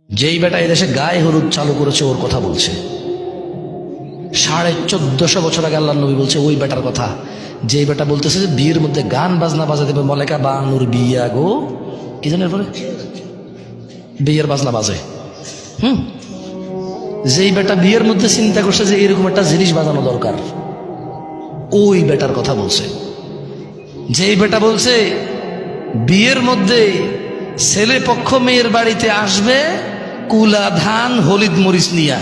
যেই বেটা এদেশে গায়ে হলুদ চালু করেছে ওর কথা বলছে। 1450 বছর আগে আল্লাহ নবী বলছে ওই বেটার কথা, যেই বেটা বলতেছে যে বিয়ের মধ্যে গান বাজনা বাজা দেবে, মলেকা বানুর বিয়া গো কি জানেন পরে বিয়ের বাজনা বাজে। যেই বেটা বিয়ের মধ্যে চিন্তা করছে যে এরকম একটা জিনিস বাজানো দরকার, ওই বেটার কথা বলছে। যেই বেটা বলছে বিয়ের মধ্যে ছেলে পক্ষ মেয়ের বাড়িতে আসবে কুলা ধান হলিদ মরিচ নিয়া,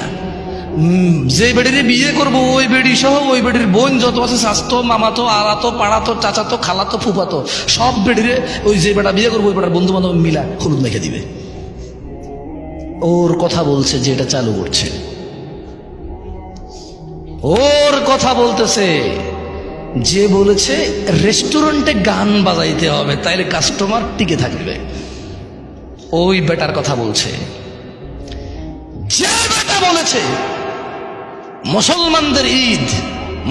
যে বেড়ির বিয়ে করবো ওই বেড়ি সহ ওই বেড়ির বোন যত আছে স্বাস্থ্য মামাতো আলাতো পাড়াতো চাচাতো খালাতো ফুফাতো সব বেড়িরে ওই যে বেটা বিয়ে করবো ওই বেটার বন্ধু বান্ধব মিলা হলুদ মেখে দিবে। ওর কথা বলছে যে এটা চালু করছে, ওর কথা বলতেছে যে বলেছে রেস্টুরেন্টে গান বাজাইতে হবে তাইলে কাস্টমার টিকে থাকবে, ওই বেটার কথা বলছে। যে বেটা বলেছে মুসলমানদের ঈদ,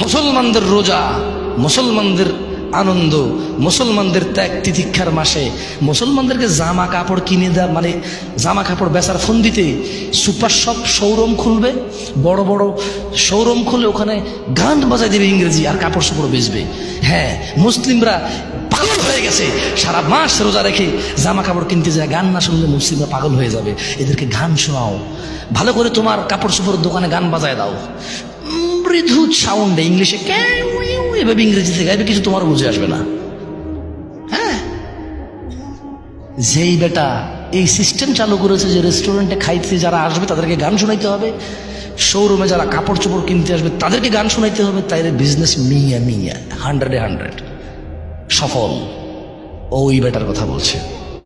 মুসলমানদের রোজা, মুসলমানদের আনন্দ, মুসলমানদের ত্যাগ তিতিক্ষার মাসে মুসলমানদেরকে জামা কাপড় কিনে দেওয়া, মানে জামা কাপড় বেচার ফন্দিতে সুপার শপ শোরুম খুলবে, বড় বড় শোরুম খুলে ওখানে গান বাজাই দেবে ইংরেজি আর কাপড় চোপড় বেচবে। হ্যাঁ, মুসলিমরা পাগল হয়ে গেছে, সারা মাস রোজা রেখে জামা কাপড় কিনতে যায়, গান না শুনলে মুসলিমরা পাগল হয়ে যাবে, এদেরকে গান শোনাও, ভালো করে তোমার কাপড় চোপড়ের দোকানে গান বাজায় দাও, মৃদু সাউন্ডে ইংলিশে এভাবে ইংরেজিতে গাইবে, কিছু তোমার বুঝে আসবে না। হ্যাঁ, যেই বেটা এই সিস্টেম চালু করেছে যে রেস্টুরেন্টে খাইতে যারা আসবে তাদেরকে গান শোনাইতে হবে, শোরুমে যারা কাপড় চোপড় কিনতে আসবে তাদেরকে গান শোনাইতে হবে, তাইলে বিজনেস মিয়া 100-এ 100 সফল, ওই বেটার কথা বলছে।